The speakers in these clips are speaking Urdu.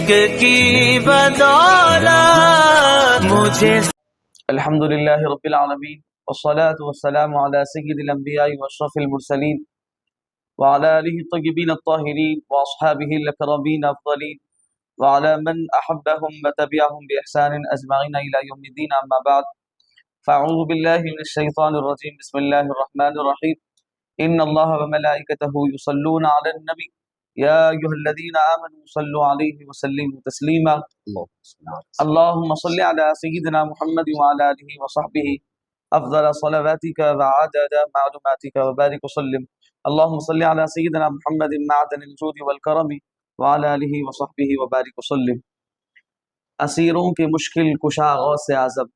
عشق کی بدولت مجھے الحمدللہ رب العالمین والصلاة والسلام على سید الانبیاء واشرف المرسلین وعلى آلہ الطیبین الطاہرین واصحابہ الاکرمین افضلین وعلى من احبهم وتبعهم بإحسان اجمعین الى یوم الدین. اما بعد فاعوذ باللہ من الشیطان الرجیم. بسم اللہ الرحمن الرحیم. ان اللہ وملائکتہ یصلون علی النبی یا ایھا الذین آمنوا صلوا علیہ وسلموا تسلیما. اللهم صل على سيدنا محمد وعلى آله وصحبه أفضل صلواتك وعدد معلوماتك وبارك وسلم. اللهم صل على سيدنا محمد معدن الجود والكرم وعلى آله وصحبه وبارك وسلم. اسیروں کے مشکل کشا غوث اعظم،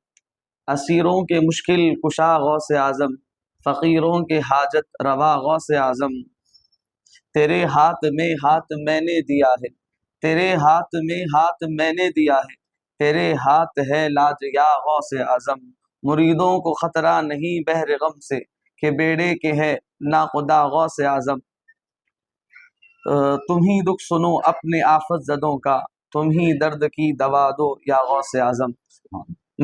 اسیروں کے مشکل کشا غوث اعظم، فقیروں کے حاجت روا غوث اعظم. تیرے ہاتھ میں ہاتھ میں نے دیا ہے، تیرے ہاتھ میں ہاتھ میں نے دیا ہے، تیرے ہاتھ ہے لاج یا غوث اعظم. مریدوں کو خطرہ نہیں بحر غم سے کہ بیڑے کے ہے ناخدا غوث اعظم. تم ہی دکھ سنو اپنے آفت زدوں کا، تم ہی درد کی دوا دو یا غوث اعظم.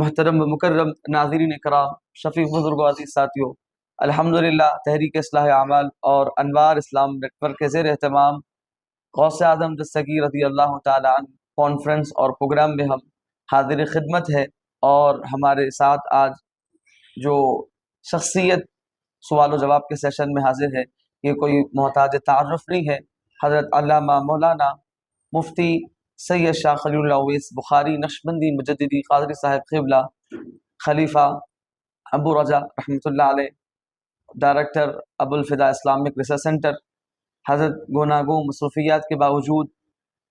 محترم و مکرم ناظرین کرام، شفیق بزرگ و عزیز ساتھیوں، الحمدللہ تحریک اصلاح اعمال اور انوار اسلام نیٹ ورک کے زیر اہتمام غوث اعظم دستگیر رضی اللہ تعالیٰ عنہ کانفرنس اور پروگرام میں ہم حاضر خدمت ہے. اور ہمارے ساتھ آج جو شخصیت سوال و جواب کے سیشن میں حاضر ہے، یہ کوئی محتاج تعارف نہیں ہے. حضرت علامہ مولانا مفتی سید شاہ خلیل اللہ اویس بخاری نقشبندی مجددی قادری صاحب قبلہ، خلیفہ ابو رجا رحمۃ اللہ علیہ، ڈائریکٹر ابو الفدا اسلامک ریسرچ سینٹر. حضرت گوناگوں مصروفیات کے باوجود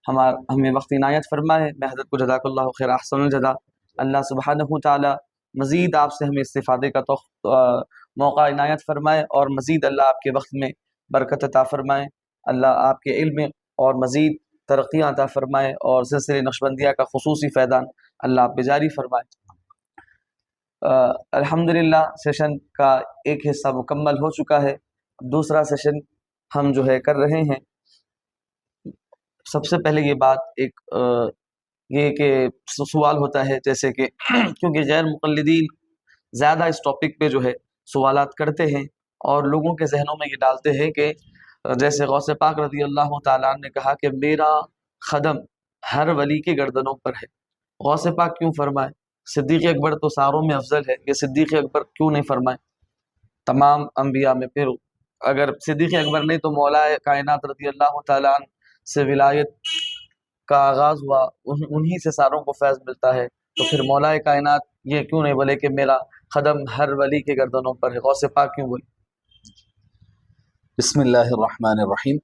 ہمیں وقت عنایت فرمائے. میں حضرت کو جزاک اللہ خیر احسن الجزا. اللہ سبحانہ تعالی مزید آپ سے ہمیں استفادے کا موقع عنایت فرمائے اور مزید اللہ آپ کے وقت میں برکت عطا فرمائے. اللہ آپ کے علم اور مزید ترقیاں عطا فرمائے اور سلسلے نقشبندیہ کا خصوصی فیضان اللہ آپ پہ جاری فرمائے. الحمدللہ سیشن کا ایک حصہ مکمل ہو چکا ہے. دوسرا سیشن ہم جو ہے کر رہے ہیں. سب سے پہلے یہ بات یہ کہ سوال ہوتا ہے جیسے کہ کیونکہ غیر مقلدین زیادہ اس ٹاپک پہ جو ہے سوالات کرتے ہیں اور لوگوں کے ذہنوں میں یہ ڈالتے ہیں کہ جیسے غوث پاک رضی اللہ تعالیٰ عنہ نے کہا کہ میرا قدم ہر ولی کے گردنوں پر ہے. غوث پاک کیوں فرمائے؟ صدیق اکبر تو ساروں میں افضل ہے، یہ صدیق اکبر کیوں نہیں فرمائے تمام انبیاء میں؟ پھر اگر صدیق اکبر نہیں تو مولا کائنات رضی اللہ تعالیٰ عنہ سے ولایت کا آغاز ہوا، انہی سے ساروں کو فیض ملتا ہے، تو پھر مولا کائنات یہ کیوں نہیں بولے کہ میرا قدم ہر ولی کے گردنوں پر ہے؟ غوث پاک کیوں بولے؟ بسم اللہ الرحمن الرحیم.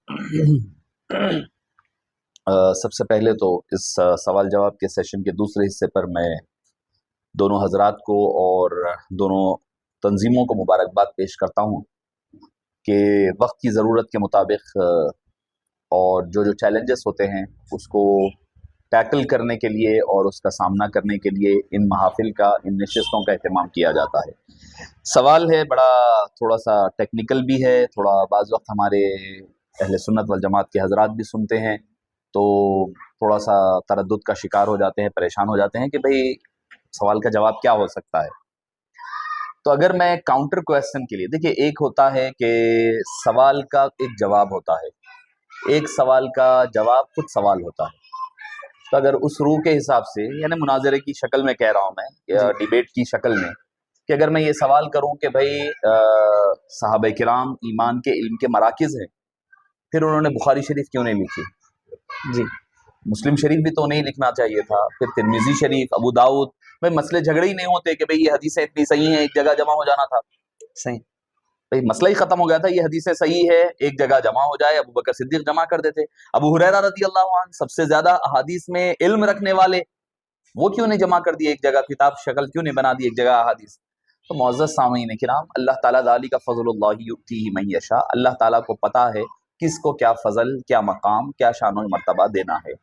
سب سے پہلے تو اس سوال جواب کے سیشن کے دوسرے حصے پر میں دونوں حضرات کو اور دونوں تنظیموں کو مبارکباد پیش کرتا ہوں کہ وقت کی ضرورت کے مطابق اور جو چیلنجز ہوتے ہیں اس کو ٹیکل کرنے کے لیے اور اس کا سامنا کرنے کے لیے ان محافل کا، ان نشستوں کا اہتمام کیا جاتا ہے. سوال ہے بڑا تھوڑا سا ٹیکنیکل بھی ہے، تھوڑا بعض وقت ہمارے اہل سنت والجماعت کے حضرات بھی سنتے ہیں تو تھوڑا سا تردد کا شکار ہو جاتے ہیں، پریشان ہو جاتے ہیں کہ بھئی سوال کا جواب کیا ہو سکتا ہے. تو اگر میں کاؤنٹر کویسچن کے لیے، دیکھیے ایک ہوتا ہے کہ سوال کا ایک جواب ہوتا ہے، ایک سوال کا جواب خود سوال ہوتا ہے. تو اگر اس روح کے حساب سے، یعنی مناظرے کی شکل میں کہہ رہا ہوں میں یا ڈیبیٹ کی شکل میں، کہ اگر میں یہ سوال کروں کہ بھائی صحابہ کرام ایمان کے علم کے مراکز ہیں، پھر انہوں نے بخاری شریف کیوں نہیں لکھی؟ جی مسلم شریف بھی تو نہیں لکھنا چاہیے تھا، پھر ترمذی شریف، ابو داؤد. بھائی مسئلے جھگڑے ہی نہیں ہوتے کہ بھائی یہ حدیثیں اتنی صحیح ہیں، ایک جگہ جمع ہو جانا تھا. صحیح بھائی مسئلہ ہی ختم ہو گیا تھا، یہ حدیثیں صحیح ہے ایک جگہ جمع ہو جائے. ابو بکر صدیق جمع کر دیتے. ابو ہریرہ رضی اللہ عنہ سب سے زیادہ احادیث میں علم رکھنے والے، وہ کیوں نہیں جمع کر دیے ایک جگہ، کتاب شکل کیوں نہیں بنا دی ایک جگہ احادیث؟ تو معزز سامعین کرام، اللہ تعالیٰ ذالک فضل اللہ یؤتیہ من یشاء، اللہ تعالیٰ کو پتہ ہے کس کو کیا فضل، کیا مقام، کیا شان و مرتبہ دینا ہے.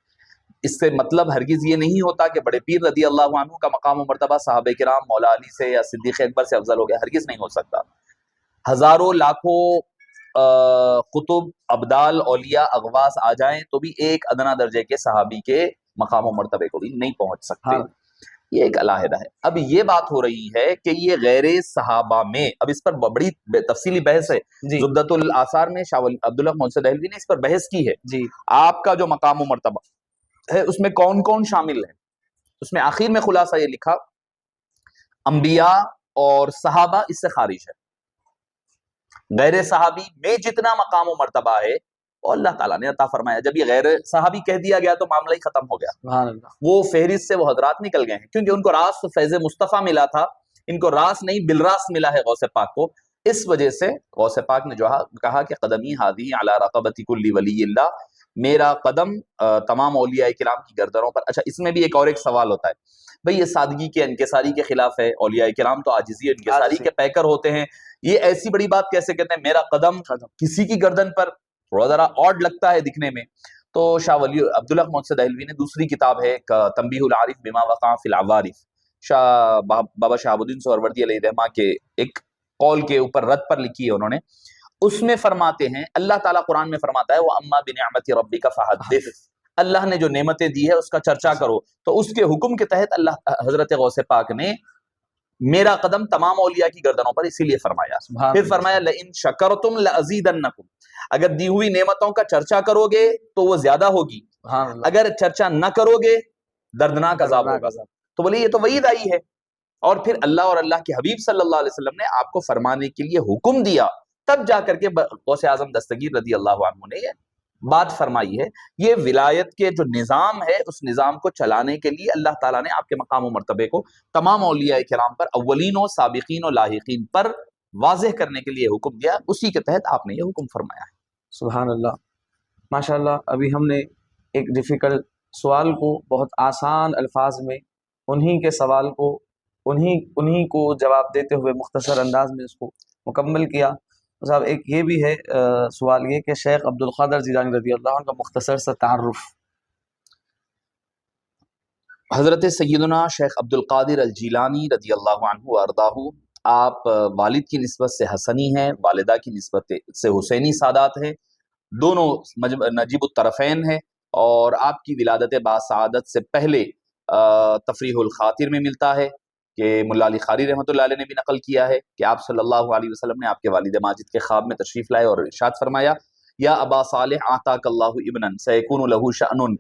اس سے مطلب ہرگز یہ نہیں ہوتا کہ بڑے پیر رضی اللہ عنہ کا مقام و مرتبہ صحابہ کرام مولا علی سے یا صدیق اکبر سے افضل ہو گیا، ہرگز نہیں ہو سکتا. ہزاروں لاکھوں قطب، ابدال، اولیاء، اغواس آ جائیں تو بھی ایک ادنا درجے کے صحابی کے مقام و مرتبے کو بھی نہیں پہنچ سکتے. ہاں یہ ایک علیحدہ ہے. اب یہ بات ہو رہی ہے کہ یہ غیر صحابہ میں، اب اس پر بڑی تفصیلی بحث ہے. جی زبدۃ الاثار میں شاہ عبداللہ محمد دہلوی نے اس پر بحث کی ہے. جی آپ کا جو مقام و مرتبہ ہے اس میں کون کون شامل ہے. اس میں آخر میں خلاصہ یہ لکھا انبیاء اور صحابہ اس سے خارج ہے. غیر صحابی میں جتنا مقام و مرتبہ ہے وہ اللہ تعالیٰ نے عطا فرمایا. جب یہ غیر صحابی کہہ دیا گیا تو معاملہ ہی ختم ہو گیا. سبحان اللہ. وہ فہرست سے وہ حضرات نکل گئے ہیں کیونکہ ان کو راست فیض مصطفیٰ ملا تھا، ان کو راست نہیں بالراست ملا ہے غوث پاک کو. اس وجہ سے غوث پاک نے جو کہا کہ قدمی ہادی علی رقبۃ کل ولی اللہ، میرا قدم تمام اولیاء کرام کی گردنوں پر. اچھا اس میں بھی ایک سوال ہوتا ہے بھئی یہ سادگی کے انکساری کے خلاف ہے، اولیاء کرام تو عاجزی انکساری کے پیکر ہوتے ہیں، یہ ایسی بڑی بات کیسے کہتے ہیں میرا قدم کسی کی گردن پر؟ تھوڑا ذرا آڈ لگتا ہے دکھنے میں. تو شاہ ولی عبداللہ محمد دہلوی نے دوسری کتاب ہے تنبیہ العارف بما وقع فی العوارف، شاہ بابا شہاب الدین سہروردی علیہ رحمہ کے ایک قول کے اوپر رد پر لکھی ہے انہوں نے. اس میں فرماتے ہیں اللہ تعالیٰ قرآن میں فرماتا ہے وَأَمَّا بِنِعْمَةِ رَبِّكَ فَحَدِّثْ، اللہ نے جو نعمتیں دی ہے اس کا چرچا کرو. تو اس کے حکم کے تحت اللہ حضرت غوث پاک نے میرا قدم تمام اولیاء کی گردنوں پر اسی لیے فرمایا. پھر فرمایا لَإِن شَكَرْتُمْ لَأَزِيدَنَّكُمْ، اگر دی ہوئی نعمتوں کا چرچا کرو گے تو وہ زیادہ ہوگی، اگر چرچا نہ کرو گے دردناک عذاب ہوگا. تو بولے یہ تو وعید آئی ہے. اور پھر اللہ اور اللہ کے حبیب صلی اللہ علیہ وسلم نے آپ کو فرمانے کے لیے حکم دیا، تب جا کر کے غوث اعظم دستگیر رضی اللہ عنہ نے یہ بات فرمائی ہے. یہ ولایت کے جو نظام ہے اس نظام کو چلانے کے لیے اللہ تعالیٰ نے آپ کے مقام و مرتبے کو تمام اولیاء کرام پر اولین و سابقین و لاحقین پر واضح کرنے کے لیے حکم دیا، اسی کے تحت آپ نے یہ حکم فرمایا ہے. سبحان اللہ. ماشاء اللہ. ابھی ہم نے ایک ڈیفیکلٹ سوال کو بہت آسان الفاظ میں انہی کے سوال کو انہی کو جواب دیتے ہوئے مختصر انداز میں اس کو مکمل کیا. صاحب ایک یہ بھی ہے سوال یہ کہ شیخ عبد القادر جیلانی رضی اللہ عنہ کا مختصر سا تعارف. حضرت سیدنا شیخ عبد القادر الجیلانی رضی اللہ عنہ وارضاہ، آپ والد کی نسبت سے حسنی ہیں، والدہ کی نسبت سے حسینی سادات ہیں، دونوں نجیب الطرفین ہیں. اور آپ کی ولادت باسعادت سے پہلے تفریح الخاطر میں ملتا ہے کہ ملا علی قاری رحمۃ اللہ علیہ نے بھی نقل کیا ہے کہ آپ صلی اللہ علیہ وسلم نے آپ کے والد ماجد کے خواب میں تشریف لائے اور ارشاد فرمایا یا ابا صالح آتاک اللہ ابنا سیکون لہ شأن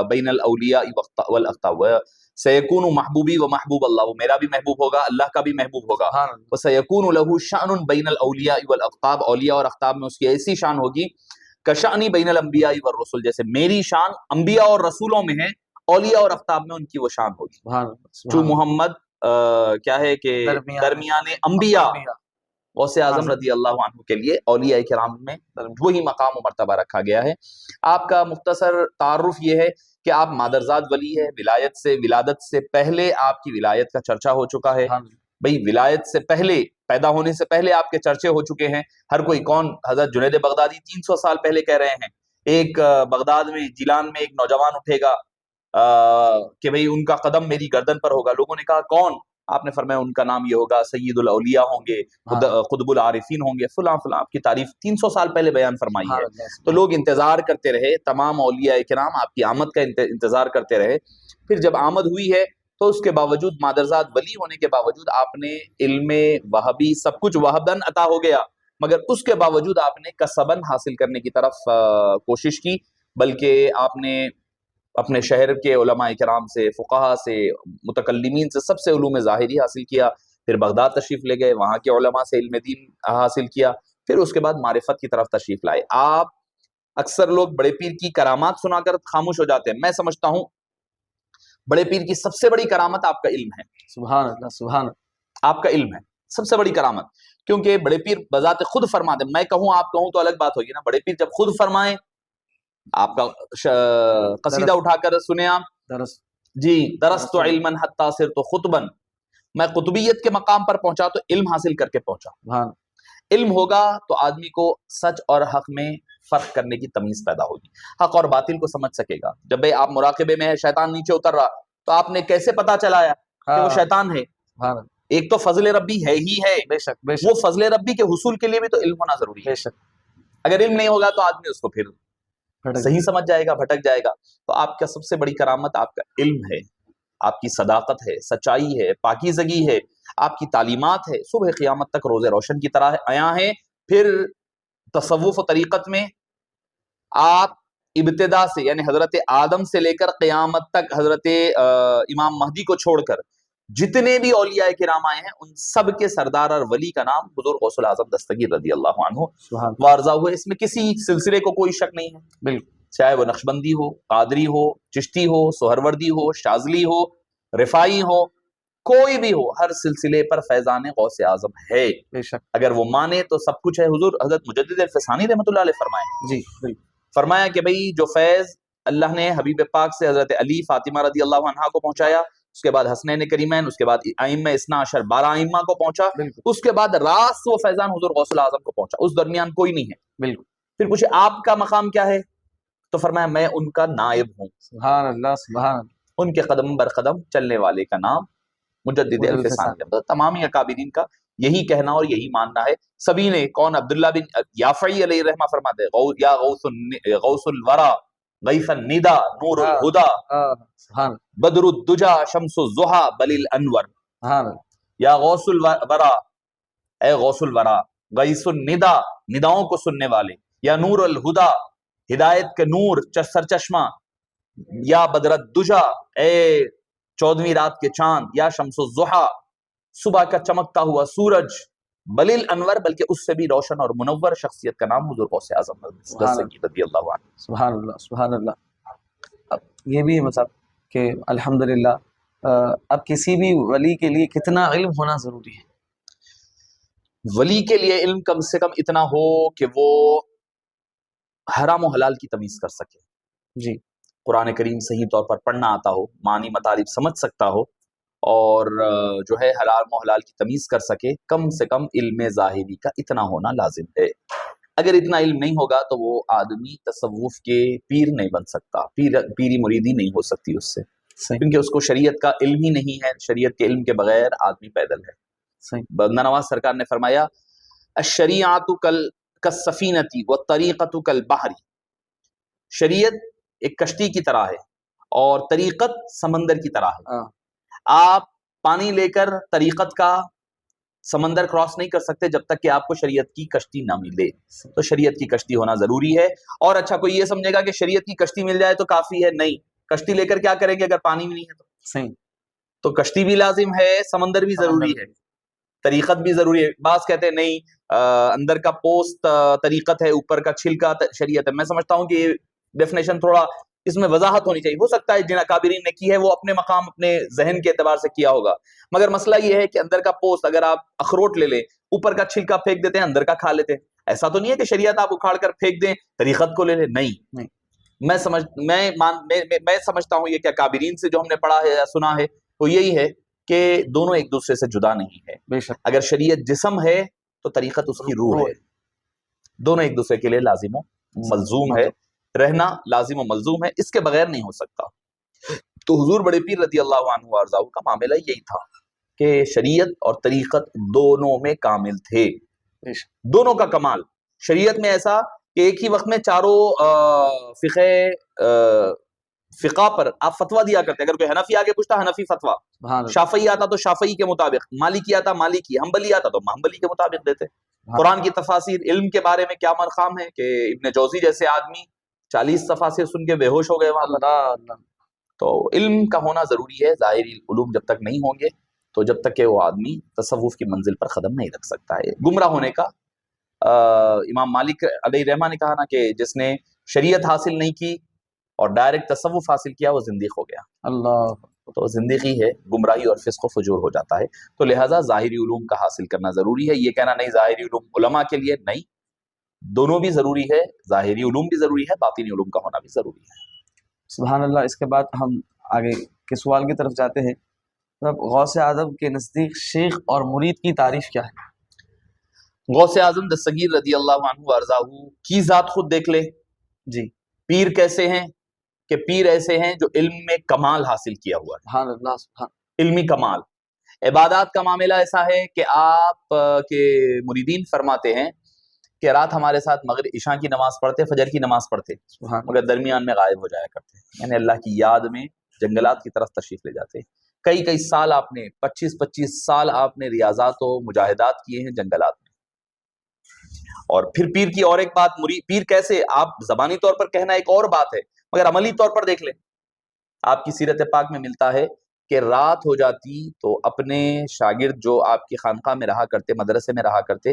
بین الاولیاء والاقطاب، سیکون محبوبی و محبوب اللہ، میرا بھی محبوب ہوگا اللہ کا بھی محبوب ہوگا، وسیکون لہ شأن بین الاولیاء والاقطاب، اولیاء اور اقطاب میں اس کی ایسی شان ہوگی کشأنی بین الانبیاء والرسل، جیسے میری شان انبیاء اور رسولوں میں ہے، اولیاء اور اقطاب میں ان کی وہ شان ہوگی. جو محمد کیا ہے کہ درمیان انبیاء، غوث اعظم رضی اللہ عنہ کے لیے اولیاء کرام میں وہی مقام و مرتبہ رکھا گیا ہے. آپ کا مختصر تعارف یہ ہے کہ آپ مادرزاد ولی ہے، ولادت سے پہلے آپ کی ولایت کا چرچا ہو چکا ہے. بھئی ولایت سے پہلے، پیدا ہونے سے پہلے آپ کے چرچے ہو چکے ہیں. ہر کوئی کون، حضرت جنید بغدادی 300 سال پہلے کہہ رہے ہیں ایک بغداد میں جیلان میں ایک نوجوان اٹھے گا کہ بھئی ان کا قدم میری گردن پر ہوگا. لوگوں نے کہا کون؟ آپ نے فرمایا ان کا نام یہ ہوگا سید الاولیاء ہوں گے، قطب العارفین ہوں گے، فلاں فلاں. آپ کی تعریف 300 سال پہلے بیان فرمائی ہے. تو لوگ انتظار کرتے رہے، تمام اولیاء کرام آپ کی آمد کا انتظار کرتے رہے. پھر جب آمد ہوئی ہے تو اس کے باوجود مادرزاد ولی ہونے کے باوجود آپ نے علم وہبی سب کچھ وہبن عطا ہو گیا، مگر اس کے باوجود آپ نے کسبن حاصل کرنے کی طرف کوشش کی، بلکہ آپ نے اپنے شہر کے علماء کرام سے، فقہا سے، متکلمین سے سب سے علوم ظاہری حاصل کیا. پھر بغداد تشریف لے گئے، وہاں کے علماء سے علم دین حاصل کیا. پھر اس کے بعد معرفت کی طرف تشریف لائے. آپ اکثر لوگ بڑے پیر کی کرامات سنا کر خاموش ہو جاتے ہیں. میں سمجھتا ہوں بڑے پیر کی سب سے بڑی کرامت آپ کا علم ہے. سبحان اللہ، سبحان اللہ. آپ کا علم ہے سب سے بڑی کرامت، کیونکہ بڑے پیر بذات خود فرماتے ہیں. میں کہوں آپ کہوں تو الگ بات ہوگی نا. بڑے پیر جب خود فرمائیں، آپ کا قصیدہ اٹھا کر سنیں آپ، جی درست علما حتی صرت خطبا، میں قطبیت کے مقام پر پہنچا تو علم حاصل کر کے پہنچا. علم ہوگا تو آدمی کو سچ اور حق میں فرق کرنے کی تمیز پیدا ہوگی، حق اور باطل کو سمجھ سکے گا. جب بھئی آپ مراقبے میں ہے، شیطان نیچے اتر رہا، تو آپ نے کیسے پتا چلایا کہ وہ شیطان ہے؟ ایک تو فضل ربی ہے ہی ہے، بے شک بے شک. وہ فضل ربی کے حصول کے لیے بھی تو علم ہونا ضروری ہے. بے شک. اگر علم نہیں ہوگا تو آدمی اس کو پھر صحیح سمجھ جائے گا، بھٹک جائے گا. تو آپ کا سب سے بڑی کرامت آپ کا علم ہے، آپ کی صداقت ہے، سچائی ہے، پاکیزگی ہے، آپ کی تعلیمات ہے، صبح قیامت تک روز روشن کی طرح آیا ہے. پھر تصوف و طریقت میں آپ ابتدا سے یعنی حضرت آدم سے لے کر قیامت تک حضرت امام مہدی کو چھوڑ کر جتنے بھی اولیاء کرام آئے ہیں ان سب کے سردار اور ولی کا نام حضور غوث الاعظم دستگیر رضی اللہ عنہ وارضا ہوئے. اس میں کسی سلسلے کو کوئی شک نہیں ہے، بالکل، چاہے وہ نقشبندی ہو، قادری ہو، چشتی ہو، سہروردی ہو، شاذلی ہو، رفاعی ہو، کوئی بھی ہو، ہر سلسلے پر فیضان غوث اعظم ہے. بے شک. اگر وہ مانے تو سب کچھ ہے. حضور حضرت مجدد الفسانی رحمۃ اللہ علیہ فرمائے، جی بالکل، فرمایا کہ بھئی جو فیض اللہ نے حبیب پاک سے حضرت علی فاطمہ رضی اللہ عنہا کو پہنچایا، اس کے بعد حسنین کریمین، اس کے بعد ائمہ اثنا عشر 12 ائمہ کو پہنچا، اس کے بعد راس وہ فیضان حضور غوث الاعظم کو پہنچا، اس درمیان کوئی نہیں ہے. بالکل. پھر پوچھے آپ کا مقام کیا ہے؟ تو فرمایا میں ان کا نائب ہوں. سبحان اللہ، سبحان اللہ. ان کے قدم بر قدم چلنے والے کا نام مجدد الفسانی ہے. تمامی اکابرین کا یہی کہنا اور یہی ماننا ہے. سبھی نے کون عبداللہ بن یافعی علیہ رحمہ فرماتے ہیں یا غوث الورا غیث الندى نور الہدى بدر الدجا شمس الضحى بل الانور. یا غوث الورا، اے غوث الورا، غیث الندى نداؤں کو سننے والے، یا نور الہدى ہدایت کے نور سرچشمہ، یا بدر الدجا اے 14ویں رات کے چاند، یا شمس الضحى صبح کا چمکتا ہوا سورج، بل الانور بلکہ اس سے بھی روشن اور منور شخصیت کا نام حضور غوث اعظم رضی اللہ عنہ. سبحان اللہ، سبحان اللہ. اب یہ بھی مطلب کہ الحمدللہ اب کسی بھی ولی کے لیے کتنا علم ہونا ضروری ہے؟ ولی کے لیے علم کم سے کم اتنا ہو کہ وہ حرام و حلال کی تمیز کر سکے. جی. قرآن کریم صحیح طور پر پڑھنا آتا ہو، معنی مطالب سمجھ سکتا ہو، اور جو ہے حرام و حلال کی تمیز کر سکے. کم سے کم علم ظاہری کا اتنا ہونا لازم ہے. اگر اتنا علم نہیں ہوگا تو وہ آدمی تصوف کے پیر نہیں بن سکتا، پیری مریدی نہیں ہو سکتی اس سے، کیونکہ اس کو شریعت کا علم ہی نہیں ہے. شریعت کے علم کے بغیر آدمی پیدل ہے. بندہ نواز سرکار نے فرمایا الشریعۃ کالسفینۃ والطریقۃ کالبحر. شریعت ایک کشتی کی طرح ہے اور طریقت سمندر کی طرح ہے. آپ پانی لے کر طریقت کا سمندر کراس نہیں کر سکتے جب تک کہ آپ کو شریعت کی کشتی نہ ملے. تو شریعت کی کشتی ہونا ضروری ہے. اور اچھا کوئی یہ سمجھے گا کہ شریعت کی کشتی مل جائے تو کافی ہے، نہیں. کشتی لے کر کیا کریں گے اگر پانی بھی نہیں ہے تو؟ تو کشتی بھی لازم ہے، سمندر بھی ضروری ہے، طریقت بھی ضروری ہے. بعض کہتے ہیں نہیں اندر کا پوست طریقت ہے، اوپر کا چھلکا شریعت ہے. میں سمجھتا ہوں کہ یہ ڈیفینیشن تھوڑا اس میں وضاحت ہونی چاہیے. ہو سکتا ہے جن اکابرین نے کی ہے وہ اپنے مقام اپنے ذہن کے اعتبار سے کیا ہوگا، مگر مسئلہ یہ ہے کہ اندر کا پوست اگر آپ اخروٹ لے لیں، اوپر کا چھلکا پھینک دیتے ہیں، اندر کا کھا لیتے ہیں. ایسا تو نہیں ہے کہ شریعت آپ اکھاڑ کر پھینک دیں طریقت کو لے لیں، نہیں. میں سمجھتا ہوں یہ کہ اکابرین سے جو ہم نے پڑھا ہے یا سنا ہے وہ یہی ہے کہ دونوں ایک دوسرے سے جدا نہیں ہے. اگر شریعت جسم ہے تو طریقت اس کی روح ہے. دونوں ایک دوسرے کے لیے لازم و ملزوم ہے، رہنا لازم و ملزوم ہے، اس کے بغیر نہیں ہو سکتا. تو حضور بڑے پیر رضی اللہ عنہ وارضاہ کا معاملہ یہی تھا کہ شریعت اور طریقت دونوں میں کامل تھے. دونوں کا کمال. شریعت میں ایسا کہ ایک ہی وقت میں چاروں فقہ پر آپ فتویٰ دیا کرتے. اگر کوئی حنفی آگے پوچھتا حنفی فتویٰ، شافعی آتا تو شافعی کے مطابق، مالکی آتا مالکی، حنبلی آتا تو حنبلی کے مطابق دیتے. قرآن کی تفاسیر علم کے بارے میں کیا مرخام ہے کہ ابن جوزی جیسے آدمی 40 تفاسیر سن کے بے ہوش ہو گئے وہاں پر. تو علم کا ہونا ضروری ہے. ظاہری علوم جب تک نہیں ہوں گے تو جب تک کہ وہ آدمی تصوف کی منزل پر قدم نہیں رکھ سکتا ہے. گمراہ ہونے کا امام مالک علیہ رحمہ نے کہا نا کہ جس نے شریعت حاصل نہیں کی اور ڈائریکٹ تصوف حاصل کیا وہ زندیق ہو گیا. اللہ. تو زندگی ہے، گمراہی اور فسق و فجور ہو جاتا ہے. تو لہٰذا ظاہری علوم کا حاصل کرنا ضروری ہے. یہ کہنا نہیں ظاہری علوم علماء کے لیے نہیں، دونوں بھی ضروری ہے. ظاہری علوم بھی ضروری ہے، باطنی علوم کا ہونا بھی ضروری ہے. سبحان اللہ. اس کے بعد ہم آگے کے سوال کی طرف جاتے ہیں. غوث اعظم کے نزدیک شیخ اور مرید کی تعریف کیا ہے؟ غوث اعظم دستگیر رضی اللہ عنہ وارضاہ کی ذات خود دیکھ لے. جی. پیر کیسے ہیں کہ پیر ایسے ہیں جو علم میں کمال حاصل کیا ہوا ہے. سبحان اللہ، سبحان. علمی کمال. عبادات کا معاملہ ایسا ہے کہ آپ کے مریدین فرماتے ہیں کہ رات ہمارے ساتھ مغرب عشاء کی نماز پڑھتے، فجر کی نماز پڑھتے، سبحان مگر درمیان میں غائب ہو جایا کرتے، یعنی اللہ کی یاد میں جنگلات کی طرف تشریف لے جاتے۔ کئی سال آپ نے 25 سال آپ نے ریاضات و مجاہدات کیے ہیں جنگلات میں۔ اور پھر پیر کی اور ایک بات، پیر کیسے، آپ زبانی طور پر کہنا ایک اور بات ہے، مگر عملی طور پر دیکھ لیں، آپ کی سیرت پاک میں ملتا ہے کہ رات ہو جاتی تو اپنے شاگرد جو آپ کی خانقاہ میں رہا کرتے، مدرسے میں رہا کرتے،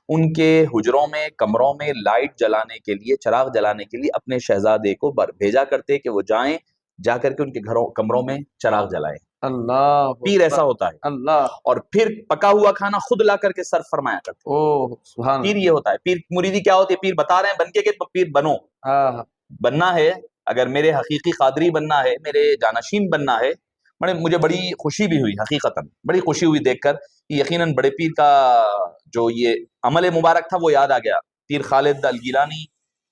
ان کے حجروں میں، کمروں میں لائٹ جلانے کے لیے، چراغ جلانے کے لیے اپنے شہزادے کو بھیجا کرتے کہ وہ جائیں، جا کر کے ان کے کمروں میں چراغ جلائیں۔ اللہ پیر ایسا ہوتا ہے۔ اللہ، اور پھر پکا ہوا کھانا خود لا کر کے سرو فرمایا کرتے۔ اوہ سبحان پیر یہ ہوتا ہے۔ پیر مریدی کیا ہوتی ہے؟ پیر بتا رہے ہیں بن کے کہ پیر بنو، اللہ، بننا ہے، اگر میرے حقیقی قادری بننا ہے، میرے جانشین بننا ہے۔ مجھے بڑی خوشی بھی ہوئی، حقیقتاً بڑی خوشی ہوئی دیکھ کر کہ یقیناً بڑے پیر کا جو یہ عمل مبارک تھا وہ یاد آ گیا۔ پیر خالد الگیلانی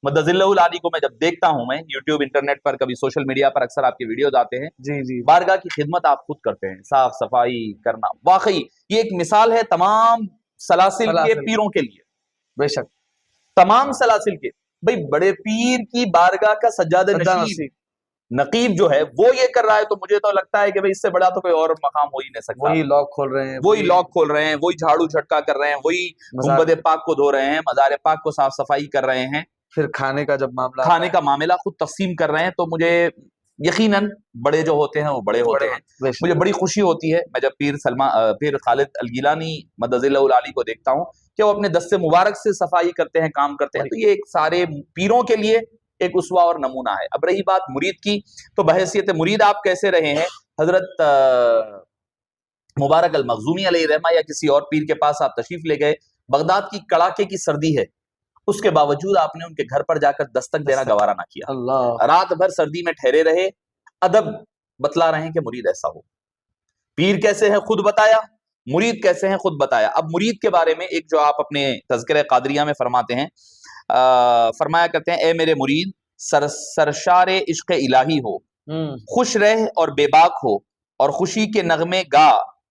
مدظ اللہ العالی کو میں جب دیکھتا ہوں، میں یوٹیوب انٹرنیٹ پر، کبھی سوشل میڈیا پر اکثر آپ کے ویڈیوز آتے ہیں، جی جی، بارگاہ کی خدمت آپ خود کرتے ہیں، صاف صفائی کرنا، واقعی یہ ایک مثال ہے تمام سلاسل کے پیروں کے لیے، بے شک، تمام سلاسل کے۔ بھئی بڑے پیر کی بارگاہ کا سجادہ نشین نقیب جو ہے وہ یہ کر رہا ہے، تو مجھے تو لگتا ہے کہ بھئی اس سے بڑا تو کوئی اور مقام ہو ہی نہیں سکتا۔ وہی لاک کھول رہے ہیں، وہی لاک کھول رہے ہیں، وہی جھاڑو جھٹکا کر رہے ہیں، وہی گنبد پاک کو دھو رہے ہیں، مزار پاک کو صاف صفائی کر رہے ہیں، پھر کھانے کا جب معاملہ، کھانے کا معاملہ خود تقسیم کر رہے ہیں۔ تو مجھے یقیناً بڑے جو ہوتے ہیں وہ بڑے ہوتے ہیں۔ مجھے بڑی خوشی ہوتی ہے میں جب پیر خالد الگیلانی مدظ اللہ العالی کو دیکھتا ہوں کہ وہ اپنے دست مبارک سے صفائی کرتے ہیں، کام کرتے ہیں، تو یہ ایک سارے پیروں کے لیے ایک اسوہ اور نمونہ ہے۔ اب رہی بات مرید کی، تو بحیثیت مرید آپ کیسے رہے ہیں؟ حضرت مبارک المخزومی علیہ رحمہ یا کسی اور پیر کے پاس آپ تشریف لے گئے، بغداد کی کڑاکے کی سردی ہے، اس کے باوجود آپ نے ان کے گھر پر جا کر دستک دینا گوارا نہ کیا، رات بھر سردی میں ٹھہرے رہے، ادب بتلا رہے ہیں کہ مرید ایسا ہو۔ پیر کیسے ہیں خود بتایا، مرید کیسے ہیں خود بتایا۔ اب مرید کے بارے میں ایک جو آپ اپنے تذکرہ قادریہ میں فرماتے ہیں، فرمایا کرتے ہیں، اے میرے مرید سرشار عشق الہی ہو، خوش رہ اور بے باک ہو، اور خوشی کے نغمے گا،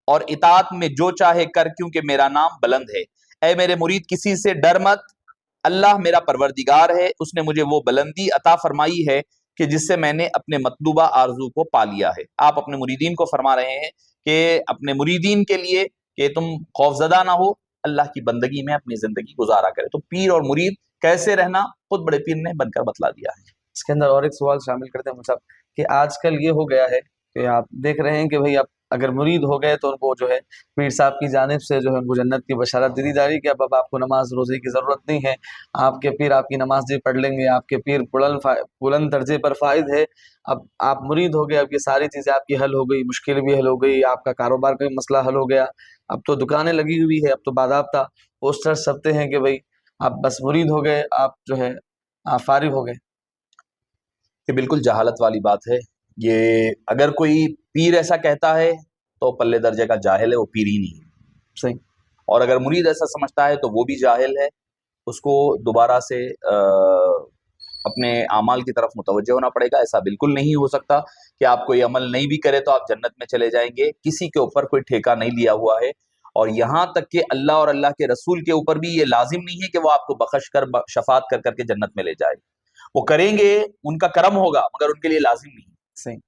اور اطاعت میں جو چاہے کر، کیونکہ میرا نام بلند ہے۔ اے میرے مرید کسی سے ڈر مت، اللہ میرا پروردگار ہے، اس نے مجھے وہ بلندی عطا فرمائی ہے کہ جس سے میں نے اپنے مطلوبہ آرزو کو پا لیا ہے۔ آپ اپنے مریدین کو فرما رہے ہیں کہ اپنے مریدین کے لیے کہ تم خوفزدہ نہ ہو، اللہ کی بندگی میں اپنی زندگی گزارا کرے۔ تو پیر اور مرید کیسے رہنا خود بڑے پیر نے بن کر بتلا دیا ہے۔ اس کے اندر اور ایک سوال شامل کرتے ہیں صاحب کہ آج کل یہ ہو گیا ہے کہ آپ دیکھ رہے ہیں کہ بھئی اب اگر مرید ہو گئے تو ان کو جو ہے پیر صاحب کی جانب سے جو ہے ان کو جنت کی بشارت دے دی جا رہی کہ اب آپ کو نماز روزے کی ضرورت نہیں ہے، آپ کے پیر آپ کی نماز جی پڑھ لیں گے، آپ کے پیر بلند درجے پر فائز ہے۔ اب آپ مرید ہو گئے، اب یہ ساری چیزیں آپ کی حل ہو گئی، مشکل بھی حل ہو گئی، آپ کا کاروبار کا بھی مسئلہ حل ہو گیا، اب تو دکانیں لگی ہوئی ہے، اب تو باضابطہ پوسٹر چھپتے ہیں کہ بھئی آپ بس مرید ہو گئے، آپ جو ہے آپ فارغ ہو گئے۔ یہ بالکل جہالت والی بات ہے۔ یہ اگر کوئی پیر ایسا کہتا ہے تو پلے درجے کا جاہل ہے، وہ پیر ہی نہیں ہے۔ صحیح۔ اور اگر مرید ایسا سمجھتا ہے تو وہ بھی جاہل ہے، اس کو دوبارہ سے اپنے اعمال کی طرف متوجہ ہونا پڑے گا۔ ایسا بالکل نہیں ہو سکتا کہ آپ کوئی عمل نہیں بھی کرے تو آپ جنت میں چلے جائیں گے، کسی کے اوپر کوئی ٹھیکہ نہیں لیا ہوا ہے، اور یہاں تک کہ اللہ اور اللہ کے رسول کے اوپر بھی یہ لازم نہیں ہے کہ وہ آپ کو بخش کر شفاعت کر کر کے جنت میں لے جائے۔ وہ کریں گے، ان کا کرم ہوگا، مگر ان کے لیے لازم نہیں ہے۔ صحیح۔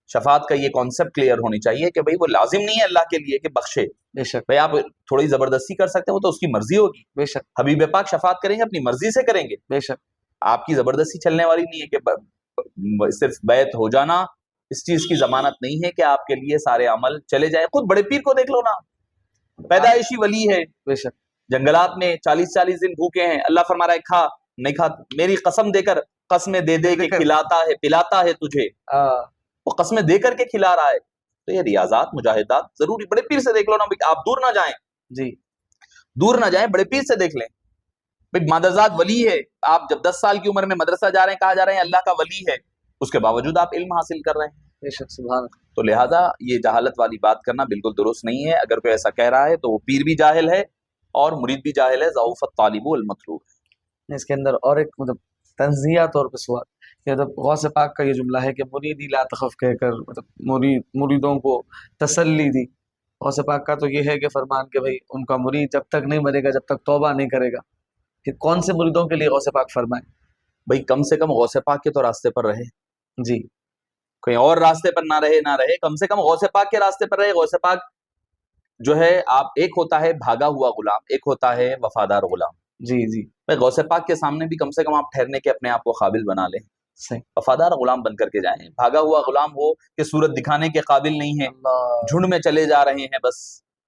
شفاعت کا یہ کانسیپٹ کلیئر ہونی چاہیے کہ بھئی وہ لازم نہیں ہے اللہ کے لیے کہ بخشے۔ بے شک، بھئی آپ تھوڑی زبردستی کر سکتے ہیں، وہ تو اس کی مرضی ہوگی۔ بے شک، حبیب پاک شفاعت کریں گے اپنی مرضی سے کریں گے، بے شک، آپ کی زبردستی چلنے والی نہیں ہے کہ صرف بیعت ہو جانا اس چیز کی ضمانت نہیں ہے کہ آپ کے لیے سارے عمل چلے جائیں۔ خود بڑے پیر کو دیکھ لو نا، پیدائشی ولی ہے، بے شک، جنگلات میں 40 دن بھوکے ہیں، اللہ فرما رہا ہے کھا، نہیں کھا، میری قسم دے کر، قسمیں دے دے کے کھلاتا ہے پلاتا ہے تجھے، وہ قسمیں دے کر کے کھلا رہا ہے۔ تو یہ ریاضات مجاہدات ضروری، بڑے پیر سے دیکھ لو نا، آپ دور نہ جائیں، جی دور نہ جائیں، بڑے پیر سے دیکھ لیں۔ بھئی مادرزاد ولی ہے، آپ جب 10 سال کی عمر میں مدرسہ جا رہے ہیں، کہا جا رہے ہیں اللہ کا ولی ہے، اس کے باوجود آپ علم حاصل کر رہے ہیں۔ بے شک، سبحان اللہ۔ تو لہٰذا یہ جہالت والی بات کرنا بالکل درست نہیں ہے۔ اگر کوئی ایسا کہہ رہا ہے تو وہ پیر بھی جاہل ہے اور مرید بھی جاہل ہے، ضعف الطالب المطلوب ہے۔ اس کے اندر اور ایک تنزیہ طور پہ سوال کہ غوث پاک کا یہ جملہ ہے کہ مریدی لا تخف کہہ کر مریدوں کو تسلی دی۔ غوث پاک کا تو یہ ہے کہ فرمان کہ بھئی ان کا مرید جب تک نہیں مرے گا، جب تک توبہ نہیں کرے گا، کہ کون سے مریدوں کے لیے غوث پاک فرمائے؟ بھائی کم سے کم غوث پاک کے تو راستے پر رہے، جی کہیں اور راستے پر نہ رہے، کم سے کم غوث پاک کے راستے پر رہے۔ غوث پاک جو ہے آپ، ایک ہوتا ہے بھاگا ہوا غلام، ایک ہوتا ہے وفادار غلام۔ جی جی بھائی غوث پاک کے سامنے بھی کم سے کم آپ ٹھہرنے کے اپنے آپ کو قابل بنا لیں، صحیح۔ وفادار غلام بن کر کے جائیں۔ بھاگا ہوا غلام ہو کہ صورت دکھانے کے قابل نہیں ہے، اللہ جھنڈ میں چلے جا رہے ہیں، بس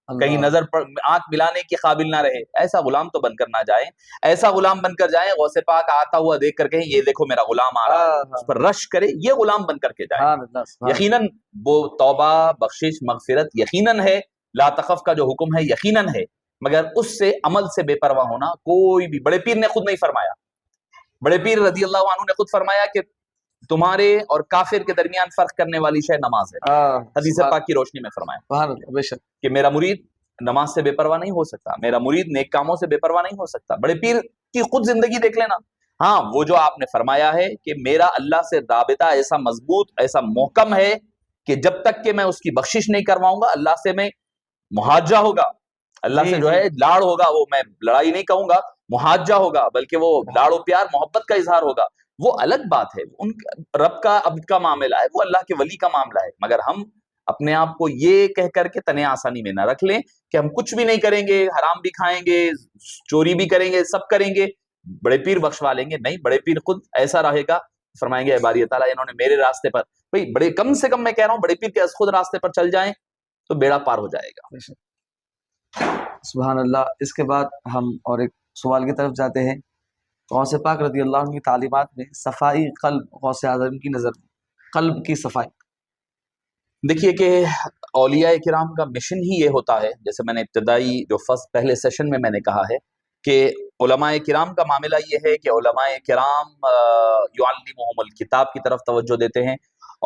کہیں اللہ نظر پر آنکھ ملانے کے قابل نہ رہے، ایسا غلام تو بن کر نہ جائیں۔ ایسا غلام بن کر جائیں غوث پاک آتا ہوا دیکھ کر کہیں یہ دیکھو میرا غلام آ رہا ہے، اس پر رش کرے، یہ غلام بن کر کے جائیں۔ سبحان اللہ سبحان یقیناً وہ توبہ، بخشش، مغفرت یقیناً ہے، لا تخف کا جو حکم ہے یقیناً ہے، مگر اس سے عمل سے بے پرواہ ہونا کوئی بھی، بڑے پیر نے خود نہیں فرمایا، بڑے پیر رضی اللہ عنہ نے خود فرمایا کہ تمہارے اور کافر کے درمیان فرق کرنے والی شے نماز ہے، حدیث پاک کی روشنی میں فرمایا سبحان اللہ بے شک۔ کہ میرا مرید نماز سے بے پرواہ نہیں ہو سکتا، میرا مرید نیک کاموں سے بے پرواہ نہیں ہو سکتا۔ بڑے پیر کی خود زندگی دیکھ لینا۔ ہاں وہ جو آپ نے فرمایا ہے کہ میرا اللہ سے رابطہ ایسا مضبوط، ایسا محکم ہے کہ جب تک کہ میں اس کی بخشش نہیں کرواؤں گا، اللہ سے میں محاجہ ہوگا، اللہ سے جو ہے لاڑ ہوگا، وہ میں لڑائی نہیں کہوں گا، محاجہ ہوگا، بلکہ وہ لاڑ و پیار، محبت کا اظہار ہوگا، وہ الگ بات ہے، ان رب کا عبد کا معاملہ ہے، وہ اللہ کے ولی کا معاملہ ہے۔ مگر ہم اپنے آپ کو یہ کہہ کر کے تنِ آسانی میں نہ رکھ لیں کہ ہم کچھ بھی نہیں کریں گے، حرام بھی کھائیں گے، چوری بھی کریں گے، سب کریں گے، بڑے پیر بخشوا لیں گے۔ نہیں، بڑے پیر خود ایسا رہے گا، فرمائیں گے اے باری تعالیٰ انہوں نے میرے راستے پر، بھئی بڑے کم سے کم میں کہہ رہا ہوں بڑے پیر کے خود راستے پر چل جائیں تو بیڑا پار ہو جائے گا۔ سبحان اللہ۔ اس کے بعد ہم اور ایک سوال کی طرف جاتے ہیں۔ غوث پاک رضی اللہ عنہ کی تعلیمات میں صفائی قلب غوث اعظم کی نظر میں قلب کی صفائی۔ دیکھیے کہ اولیاء کرام کا مشن ہی یہ ہوتا ہے، جیسے میں نے ابتدائی جو پہلے سیشن میں نے کہا ہے کہ علماء کرام کا معاملہ یہ ہے کہ علماء کرام یعلمہم الکتاب کی طرف توجہ دیتے ہیں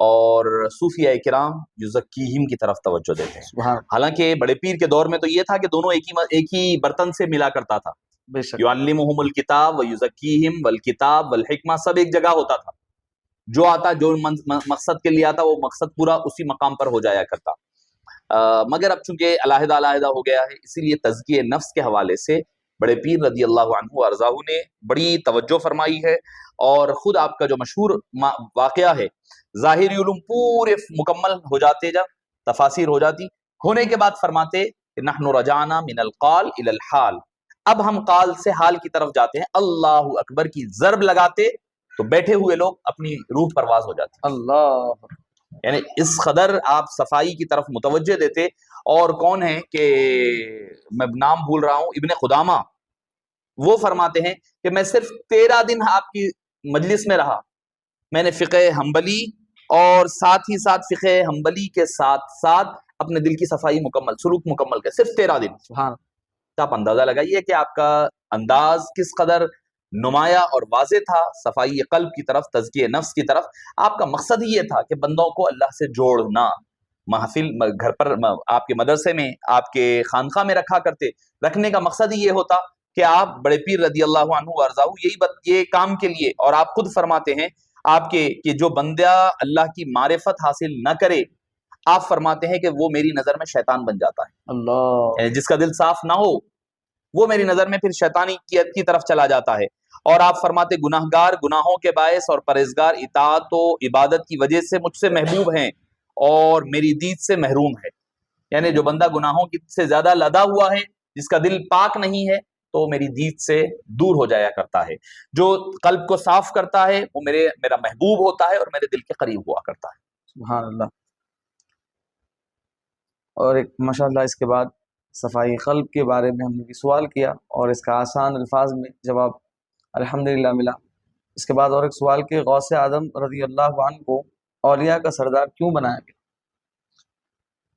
اور صوفیاء کرام یزکیہم کی طرف توجہ دیتے ہیں۔ سبحان حالانکہ بڑے پیر کے دور میں تو یہ تھا کہ دونوں ایک ہی برتن سے ملا کرتا تھا، بے شک۔ یعلمہم الکتاب و یزکیہم والکتاب والحکمہ، سب ایک جگہ ہوتا تھا، جو آتا جو مقصد کے لیے آتا وہ مقصد پورا اسی مقام پر ہو جایا کرتا۔ مگر اب چونکہ علیحدہ علیحدہ ہو گیا ہے، اسی لیے تزکیہ نفس کے حوالے سے بڑے پیر رضی اللہ عنہ ارضاہ نے بڑی توجہ فرمائی ہے، اور خود آپ کا جو مشہور واقعہ ہے، ظاہری علوم پورے مکمل ہو جاتے، جب تفاسیر ہو جاتی، ہونے کے بعد فرماتے کہ نحن رجعنا من القال الى الحال، اب ہم قال سے حال کی طرف جاتے ہیں، اللہ اکبر کی ضرب لگاتے تو بیٹھے ہوئے لوگ اپنی روح پرواز ہو جاتے، اللہ، یعنی اس قدر آپ صفائی کی طرف متوجہ دیتے۔ اور کون ہے کہ میں نام بھول رہا ہوں، ابن قدامہ، وہ فرماتے ہیں کہ میں صرف 13 دن آپ کی مجلس میں رہا، میں نے فقہ حنبلی اور ساتھ ہی ساتھ فقہ حنبلی کے ساتھ ساتھ اپنے دل کی صفائی مکمل، سلوک مکمل کر، صرف 13 دن۔ سبحان تو آپ اندازہ لگائیے کہ آپ کا انداز کس قدر نمایاں اور واضح تھا صفائی قلب کی طرف، تزکیہ نفس کی طرف۔ آپ کا مقصد ہی یہ تھا کہ بندوں کو اللہ سے جوڑنا۔ محفل گھر پر، آپ کے مدرسے میں، آپ کے خانقاہ میں رکھا کرتے، رکھنے کا مقصد ہی یہ ہوتا کہ آپ بڑے پیر رضی اللہ عنہ وارضاہ یہ کام کے لیے، اور آپ خود فرماتے ہیں آپ کے کہ جو بندہ اللہ کی معرفت حاصل نہ کرے، آپ فرماتے ہیں کہ وہ میری نظر میں شیطان بن جاتا ہے، اللہ، یعنی جس کا دل صاف نہ ہو وہ میری نظر میں پھر شیطانی کی طرف چلا جاتا ہے۔ اور آپ فرماتے گناہگار گناہوں کے باعث اور پرہیزگار اطاعت و عبادت کی وجہ سے مجھ سے محبوب ہیں اور میری دید سے محروم ہے، یعنی جو بندہ گناہوں سے زیادہ لدا ہوا ہے، جس کا دل پاک نہیں ہے، تو میری دید سے دور ہو جایا کرتا ہے۔ جو قلب کو صاف کرتا ہے وہ میرا محبوب ہوتا ہے اور میرے دل کے قریب ہوا کرتا ہے۔ سبحان اللہ۔ اور ایک ماشاءاللہ اس کے بعد صفائی قلب کے بارے میں ہم نے بھی سوال کیا اور اس کا آسان الفاظ میں جواب الحمدللہ ملا۔ اس کے بعد اور ایک سوال کہ غوث اعظم رضی اللہ عنہ کو اولیاء کا سردار کیوں بنایا گیا؟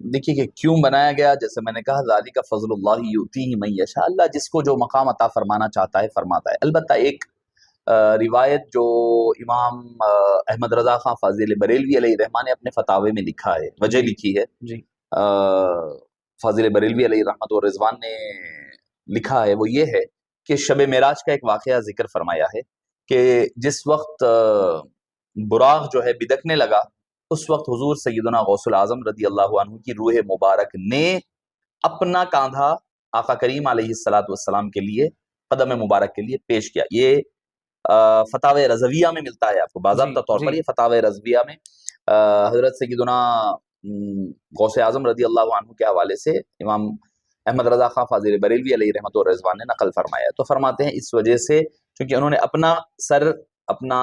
دیکھیے کہ کیوں بنایا گیا، جیسے میں نے کہا ذالک فضل اللہ یؤتیہ من یشاء، اللہ جس کو جو مقام عطا فرمانا چاہتا ہے فرماتا ہے۔ البتہ ایک روایت جو امام احمد رضا خان فاضل بریلوی علیہ رحمٰن نے اپنے فتاوے میں لکھا ہے، وجہ لکھی ہے، جی فاضل بریلوی علیہ رحمت و رضوان نے لکھا ہے، وہ یہ ہے کہ شب معراج کا ایک واقعہ ذکر فرمایا ہے کہ جس وقت براق جو ہے بدکنے لگا، اس وقت حضور سیدنا غوث العظم رضی اللہ عنہ کی روح مبارک نے اپنا کاندھا آقا کریم علیہ الصلوۃ والسلام کے لیے قدم مبارک کے لیے پیش کیا. یہ فتاوی رضویہ میں ملتا ہے آپ کو باضابطہ طور پر. یہ فتاوی رضویہ میں حضرت سیدنا غوث اعظم رضی اللہ عنہ کے حوالے سے امام احمد رضا خان فاضل بریلوی علیہ رحمۃ الرضوان نے نقل فرمایا. تو فرماتے ہیں اس وجہ سے چونکہ انہوں نے اپنا سر، اپنا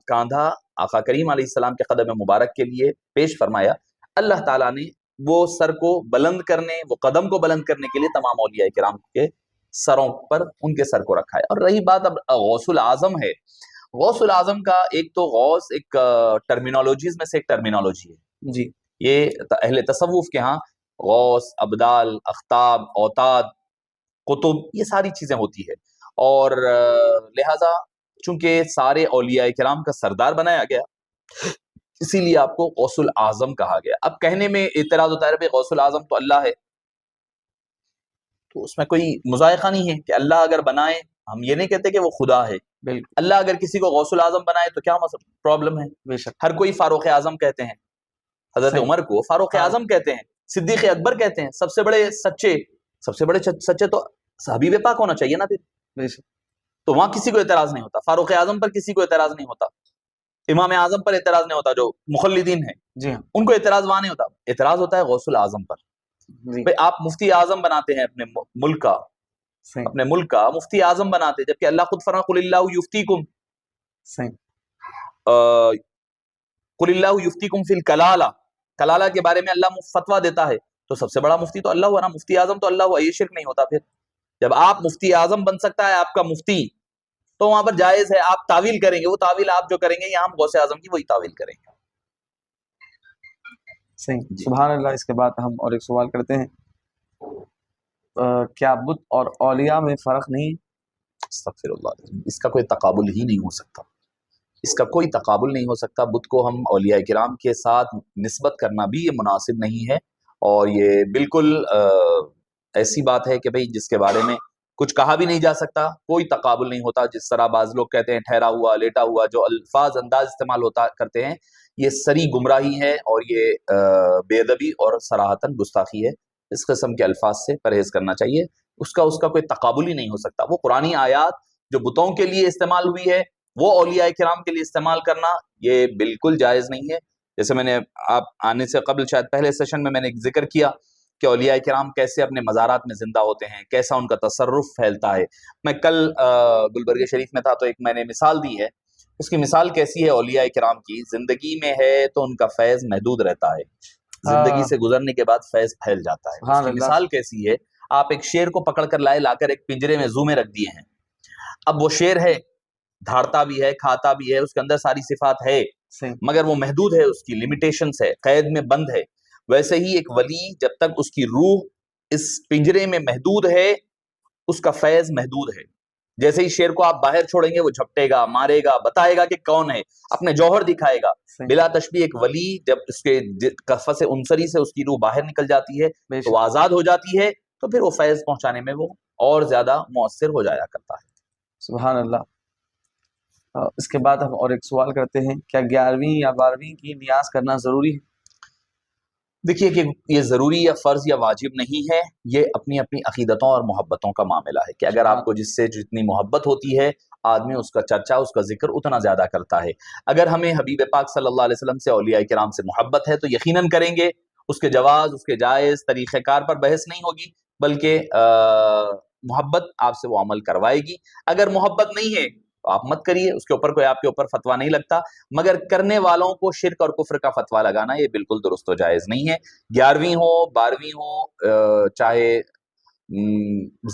کاندھا آقا کریم علیہ السلام کے قدم مبارک کے لیے پیش فرمایا، اللہ تعالیٰ نے وہ سر کو بلند کرنے، وہ قدم کو بلند کرنے کے لیے تمام اولیاء کرام کے سروں پر ان کے سر کو رکھا ہے. اور رہی بات اب غوث العظم ہے، غوث العظم کا ایک تو غوث ایک ٹرمینالوجیز میں سے ایک ٹرمینالوجی ہے جی. یہ اہل تصوف کے ہاں غوث، ابدال، اختاب، اوتاد، قطب یہ ساری چیزیں ہوتی ہے. اور لہذا چونکہ سارے اولیاء کرام کا سردار بنایا گیا اسی لیے آپ کو غوث العظم کہا گیا. اب کہنے میں اعتراض ہوتا ہے غوث العظم تو اللہ ہے، تو اس میں کوئی مذائقہ نہیں ہے کہ اللہ اگر بنائے، ہم یہ نہیں کہتے کہ وہ خدا ہے. بالکل. اللہ اگر کسی کو غوث العظم بنائے تو کیا پرابلم ہے؟ بے شک. ہر کوئی فاروق اعظم کہتے ہیں، حضرت صحیح. عمر کو فاروق اعظم کہتے ہیں، صدیق اکبر کہتے ہیں. سب سے بڑے سچے تو حبیب پاک ہونا چاہیے نا پھر. بے شک. تو وہاں کسی کو اعتراض نہیں ہوتا، فاروق اعظم پر کسی کو اعتراض نہیں ہوتا، امام اعظم پر اعتراض نہیں ہوتا، جو مخلدین ہیں جی ہاں. ان کو اعتراض وہاں نہیں ہوتا. اعتراض ہوتا ہے غوث العظم پر. جی. بھئی آپ مفتی اعظم بناتے ہیں اپنے ملک کا، صحیح. اپنے ملک کا مفتی اعظم بناتے ہیں، جبکہ اللہ خود فرما قل اللہ یفتیکم، صحیح. قل اللہ یفتیکم فی الکلالہ، کلالہ کے بارے میں اللہ فتویٰ دیتا ہے. تو سب سے بڑا مفتی تو اللہ ہوا نا، مفتی اعظم تو اللہ ہوا. یہ شرک نہیں ہوتا پھر؟ جب آپ مفتی اعظم بن سکتا ہے آپ کا مفتی تو وہاں پر جائز ہے آپ تعویل کریں گے. وہ تعویل آپ جو کریں گے یہاں ہم غوث اعظم کی وہی تعویل کریں گے. صحیح. جی. سبحان اللہ. اس کے بعد ہم اور ایک سوال کرتے ہیں، کیا بت اور اولیاء میں فرق نہیں؟ استغفر اللہ، اس کا کوئی تقابل ہی نہیں ہو سکتا، اس کا کوئی تقابل نہیں ہو سکتا. بت کو ہم اولیاء کرام کے ساتھ نسبت کرنا بھی یہ مناسب نہیں ہے، اور یہ بالکل ایسی بات ہے کہ بھئی جس کے بارے میں کچھ کہا بھی نہیں جا سکتا، کوئی تقابل نہیں ہوتا. جس طرح بعض لوگ کہتے ہیں ٹھہرا ہوا، لیٹا ہوا، جو الفاظ انداز استعمال ہوتا کرتے ہیں یہ سری گمراہی ہے، اور یہ بے ادبی اور صراحتاً گستاخی ہے. اس قسم کے الفاظ سے پرہیز کرنا چاہیے. اس کا کوئی تقابل ہی نہیں ہو سکتا. وہ قرآنی آیات جو بتوں کے لیے استعمال ہوئی ہے وہ اولیاء کرام کے لیے استعمال کرنا یہ بالکل جائز نہیں ہے. جیسے میں نے آپ آنے سے قبل شاید پہلے سیشن میں نے ایک ذکر کیا کہ اولیاء کرام کیسے اپنے مزارات میں زندہ ہوتے ہیں، کیسا ان کا تصرف پھیلتا ہے. میں کل گلبرگہ شریف میں تھا تو ایک میں نے مثال دی ہے. اس کی مثال کیسی ہے اولیاء کرام کی؟ زندگی میں ہے تو ان کا فیض محدود رہتا ہے، زندگی سے گزرنے کے بعد فیض پھیل جاتا ہے. اس کی مثال کیسی ہے؟ آپ ایک شیر کو پکڑ کر لا کر ایک پنجرے میں زو میں رکھ دیے ہیں. اب وہ شیر ہے، دھاڑتا بھی ہے، کھاتا بھی ہے، اس کے اندر ساری صفات ہے، مگر وہ محدود ہے، اس کی لیمیٹیشنز ہے، قید میں بند ہے. ویسے ہی ایک ولی جب تک اس کی روح اس پنجرے میں محدود ہے اس کا فیض محدود ہے. جیسے ہی شیر کو آپ باہر چھوڑیں گے وہ جھپٹے گا، مارے گا، بتائے گا کہ کون ہے، اپنے جوہر دکھائے گا. بلا تشبیہ ایک ولی جب اس کے قفس عنصری سے اس کی روح باہر نکل جاتی ہے تو وہ آزاد ہو جاتی ہے، تو پھر وہ فیض پہنچانے میں وہ اور زیادہ مؤثر ہو جایا کرتا ہے. سبحان اللہ. اس کے بعد ہم اور ایک سوال کرتے ہیں، کیا 11ویں یا 12ویں کی نیاز کرنا ضروری ہے؟ دیکھیے کہ یہ ضروری یا فرض یا واجب نہیں ہے، یہ اپنی اپنی عقیدتوں اور محبتوں کا معاملہ ہے کہ اگر آپ کو جس سے جتنی محبت ہوتی ہے آدمی اس کا چرچا، اس کا ذکر اتنا زیادہ کرتا ہے. اگر ہمیں حبیب پاک صلی اللہ علیہ وسلم سے، اولیاء کرام سے محبت ہے تو یقیناً کریں گے. اس کے جواز، اس کے جائز طریقہ کار پر بحث نہیں ہوگی، بلکہ محبت آپ سے وہ عمل کروائے گی. اگر محبت نہیں ہے تو آپ مت کریے، اس کے اوپر کوئی آپ کے اوپر فتویٰ نہیں لگتا. مگر کرنے والوں کو شرک اور کفر کا فتویٰ لگانا یہ بالکل درست و جائز نہیں ہے. 11ویں ہو، 12ویں ہو، چاہے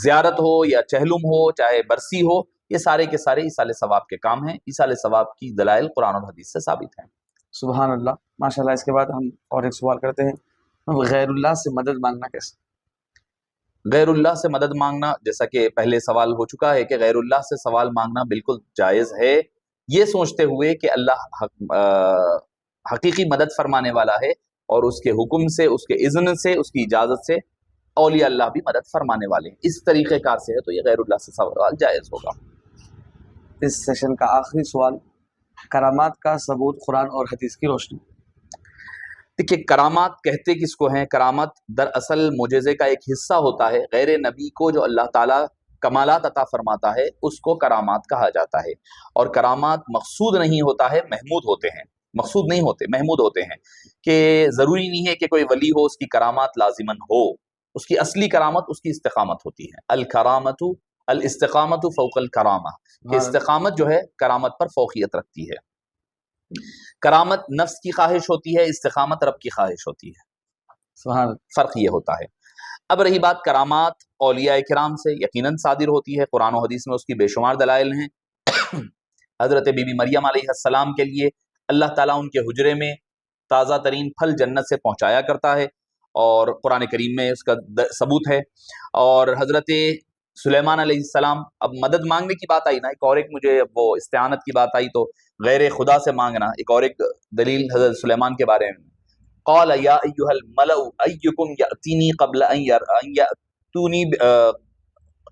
زیارت ہو یا چہلم ہو، چاہے برسی ہو، یہ سارے کے سارے ایصال ثواب کے کام ہیں. ایصال ثواب کی دلائل قرآن اور حدیث سے ثابت ہیں. سبحان اللہ، ماشاء اللہ. اس کے بعد ہم اور ایک سوال کرتے ہیں، غیر اللہ سے مدد مانگنا کیسے؟ غیر اللہ سے مدد مانگنا، جیسا کہ پہلے سوال ہو چکا ہے کہ غیر اللہ سے سوال مانگنا بالکل جائز ہے، یہ سوچتے ہوئے کہ اللہ حقیقی مدد فرمانے والا ہے اور اس کے حکم سے، اس کے اذن سے، اس کی اجازت سے اولیاء اللہ بھی مدد فرمانے والے ہیں. اس طریقہ کار سے ہے تو یہ غیر اللہ سے سوال جائز ہوگا. اس سیشن کا آخری سوال، کرامات کا ثبوت قرآن اور حدیث کی روشنی. دیکھیے کرامات کہتے کس کو ہیں؟ کرامت دراصل معجزے کا ایک حصہ ہوتا ہے. غیر نبی کو جو اللہ تعالیٰ کمالات عطا فرماتا ہے اس کو کرامات کہا جاتا ہے. اور کرامات مقصود نہیں ہوتا ہے، محمود ہوتے ہیں. مقصود نہیں ہوتے، محمود ہوتے ہیں. کہ ضروری نہیں ہے کہ کوئی ولی ہو اس کی کرامات لازماً ہو. اس کی اصلی کرامت اس کی استقامت ہوتی ہے. الکرامت الاستقامت فوق الکرامہ، کہ استقامت جو ہے کرامت پر فوقیت رکھتی ہے. کرامت نفس کی خواہش ہوتی ہے، استقامت رب کی خواہش ہوتی ہے. سبحان فرق یہ ہوتا ہے. اب رہی بات کرامات اولیاء کرام سے یقیناً صادر ہوتی ہے، قرآن و حدیث میں اس کی بے شمار دلائل ہیں. حضرت بی بی مریم علیہ السلام کے لیے اللہ تعالیٰ ان کے حجرے میں تازہ ترین پھل جنت سے پہنچایا کرتا ہے، اور قرآن کریم میں اس کا ثبوت ہے. اور حضرت سلیمان علیہ السلام، اب مدد مانگنے کی بات آئی نا، ایک اور ایک مجھے وہ استعانت کی بات آئی تو غیر خدا سے مانگنا، ایک اور ایک دلیل حضرت سلیمان کے بارے میں. قال یا ایھا الملأ ایکم یأتینی قبل ان یأتونی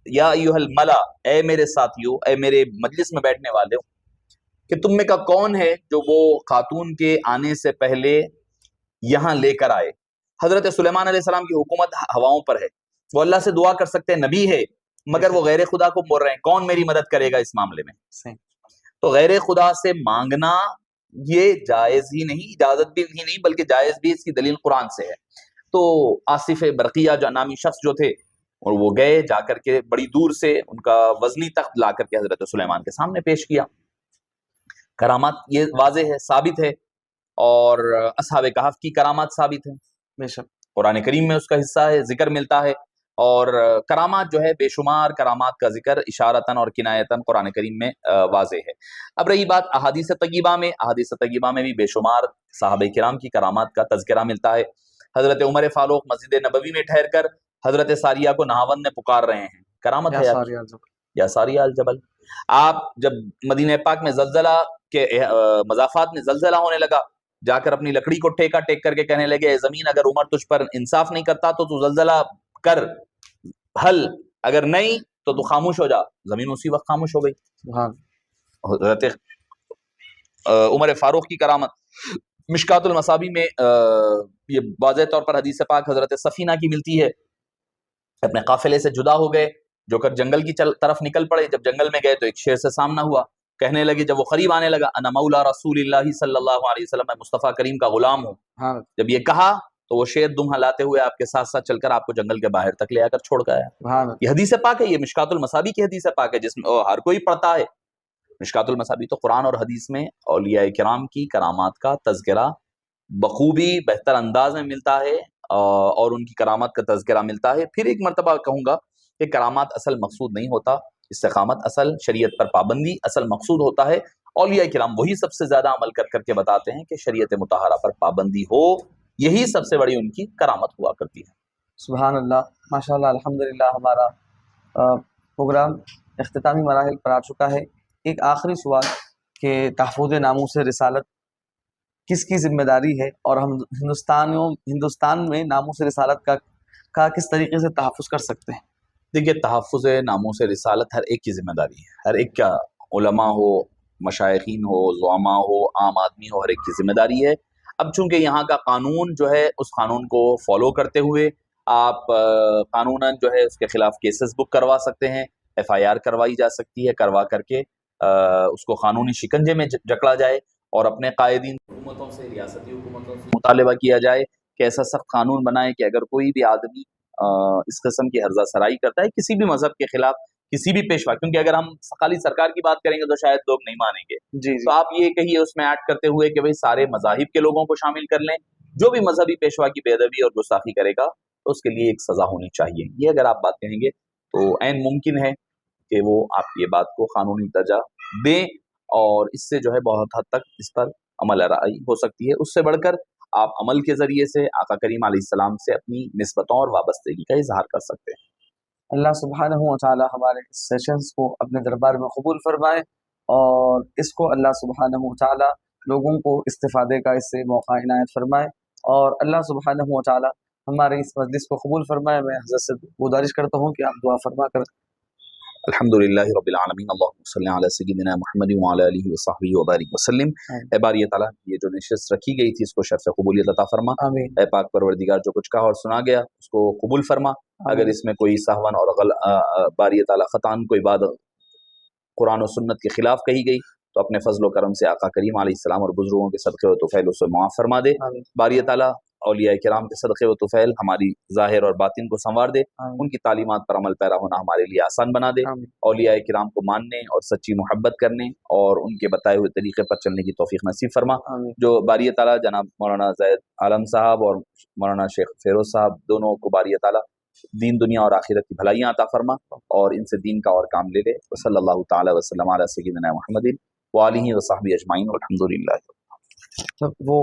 یا ایھا الملأ، اے میرے ساتھیو، اے میرے مجلس میں بیٹھنے والے ہو، کہ تم میں کا کون ہے جو وہ خاتون کے آنے سے پہلے یہاں لے کر آئے. حضرت سلیمان علیہ السلام کی حکومت ہواؤں پر ہے، وہ اللہ سے دعا کر سکتے ہیں، نبی ہے، مگر وہ غیر خدا کو بول رہے ہیں کون میری مدد کرے گا اس معاملے میں. تو غیر خدا سے مانگنا یہ جائز ہی نہیں، اجازت بھی ہی نہیں بلکہ جائز بھی، اس کی دلیل قرآن سے ہے. تو آصف برقیہ جو نامی شخص جو تھے، اور وہ گئے جا کر کے بڑی دور سے ان کا وزنی تخت لا کر کے حضرت سلیمان کے سامنے پیش کیا. کرامات یہ واضح ہے، ثابت ہے. اور اصحاب کہف کی کرامات ثابت ہیں، بے شک قرآن کریم میں اس کا حصہ ہے، ذکر ملتا ہے. اور کرامات جو ہے بے شمار کرامات کا ذکر اشارتاً اور کنایتاً قرآن کریم میں واضح ہے. اب رہی بات احادیث طیبہ میں، احادیث طیبہ میں بھی بے شمار صحابہ کرام کی کرامات کا تذکرہ ملتا ہے. حضرت عمر فاروق مسجد نبوی میں ٹھہر کر حضرت ساریہ کو نہاوند میں پکار رہے ہیں، کرامت ہے یا ساریہ الجبل. آپ جب مدینہ پاک میں زلزلہ کے مضافات میں زلزلہ ہونے لگا، جا کر اپنی لکڑی کو ٹیکا ٹیک کر کے کہنے لگے اے زمین اگر عمر تجھ پر انصاف نہیں کرتا تو زلزلہ کر حل، اگر نہیں تو خاموش ہو جا. زمین اسی وقت خاموش ہو گئی. حضرت عمر فاروق کی کرامت مشکات المصابی میں یہ واضح طور پر حدیث پاک حضرت سفینہ کی ملتی ہے. اپنے قافلے سے جدا ہو گئے، جو کر جنگل کی طرف نکل پڑے. جب جنگل میں گئے تو ایک شیر سے سامنا ہوا، کہنے لگے جب وہ قریب آنے لگا انا مولا رسول اللہ صلی اللہ علیہ وسلم، میں مصطفیٰ کریم کا غلام ہوں. جب یہ کہا تو وہ شیر دم ہلاتے ہوئے آپ کے ساتھ ساتھ چل کر آپ کو جنگل کے باہر تک لے آ کر چھوڑ گیا. یہ حدیث پاک ہے، یہ مشکات المصابی کی حدیث پاک ہے جس میں ہر کوئی پڑھتا ہے. مشکات المصابی تو قرآن اور حدیث میں اولیاء کرام کی کرامات کا تذکرہ بخوبی بہتر انداز میں ملتا ہے، اور ان کی کرامات کا تذکرہ ملتا ہے. پھر ایک مرتبہ کہوں گا کہ کرامات اصل مقصود نہیں ہوتا، استقامت اصل، شریعت پر پابندی اصل مقصود ہوتا ہے. اولیاء کرام وہی سب سے زیادہ عمل کر کر کے بتاتے ہیں کہ شریعت مطہرہ پر پابندی ہو، یہی سب سے بڑی ان کی کرامت ہوا کرتی ہے. سبحان اللہ، ماشاء اللہ، الحمدللہ. ہمارا پروگرام اختتامی مراحل پر آ چکا ہے. ایک آخری سوال کہ تحفظ ناموس رسالت کس کی ذمہ داری ہے، اور ہم ہندوستان میں ناموس رسالت کا کس طریقے سے تحفظ کر سکتے ہیں؟ دیکھیے، تحفظ ناموس رسالت ہر ایک کی ذمہ داری ہے، ہر ایک کا، علماء ہو، مشائخین ہو، زعماء ہو، عام آدمی ہو، ہر ایک کی ذمہ داری ہے. اب چونکہ یہاں کا قانون جو ہے اس قانون کو فالو کرتے ہوئے آپ قانوناً جو ہے اس کے خلاف کیسز بک کروا سکتے ہیں، ایف آئی آر کروائی جا سکتی ہے، کروا کر کے اس کو قانونی شکنجے میں جکڑا جائے، اور اپنے قائدین حکومتوں سے، ریاستی حکومتوں سے مطالبہ کیا جائے کہ ایسا سخت قانون بنائے کہ اگر کوئی بھی آدمی اس قسم کی ہرزہ سرائی کرتا ہے کسی بھی مذہب کے خلاف، کسی بھی پیشوا، کیونکہ اگر ہم خالی سرکار کی بات کریں گے تو شاید لوگ نہیں مانیں گے. تو آپ یہ کہیے اس میں ایڈ کرتے ہوئے کہ بھئی سارے مذاہب کے لوگوں کو شامل کر لیں، جو بھی مذہبی پیشوا کی بے ادبی اور گستاخی کرے گا تو اس کے لیے ایک سزا ہونی چاہیے. یہ اگر آپ بات کہیں گے تو عین ممکن ہے کہ وہ آپ یہ بات کو قانونی درجہ دیں، اور اس سے جو ہے بہت حد تک اس پر عمل آرائی ہو سکتی ہے. اس سے بڑھ کر آپ عمل کے ذریعے سے آقا کریم علیہ السلام سے اپنی نسبتوں اور وابستگی کا اظہار کر سکتے ہیں. اللہ سبحانہ و تعالی ہمارے اس سیشنز کو اپنے دربار میں قبول فرمائے، اور اس کو اللہ سبحانہ و تعالی لوگوں کو استفادے کا اس سے موقع عنایت فرمائے، اور اللہ سبحانہ و تعالی ہمارے اس مجلس کو قبول فرمائے. میں حضرت سے گزارش کرتا ہوں کہ آپ دعا فرما کر الحمدللہ رب العالمین اللہم صلی علی سیدنا محمد وعلی آلہ وصحبہ وبارک وسلم۔ اے باری تعالیٰ، یہ جو نشست رکھی گئی تھی اس کو شرف قبولیت عطا فرما۔ آمین اے پاک پروردگار، جو کچھ کہا اور سنا گیا اس کو قبول فرما۔ اگر اس میں کوئی سہون اور باری تعالیٰ خطان کوئی بات قرآن و سنت کے خلاف کہی گئی تو اپنے فضل و کرم سے آقا کریم علیہ السلام اور بزرگوں کے صدقے و طفیل اسے معاف فرما دے۔ آمین باری تعالیٰ اولیاء کرام کے صدقے و طفیل ہماری ظاہر اور باطن کو سنوار دے، ان کی تعلیمات پر عمل پیرا ہونا ہمارے لیے آسان بنا دے، آمین اولیاء کرام کو ماننے اور سچی محبت کرنے اور ان کے بتائے ہوئے طریقے پر چلنے کی توفیق نصیب فرما۔ آمین جو باری تعالیٰ جناب مولانا زید عالم صاحب اور مولانا شیخ فیروز صاحب دونوں کو باری تعالیٰ دین دنیا اور آخرت کی بھلائیاں عطا فرما اور ان سے دین کا اور کام لے لے۔ صلی اللہ تعالیٰ وسلم علی سیدنا محمد وآلہ وصحبہ اجمعین والحمد للہ۔ وہ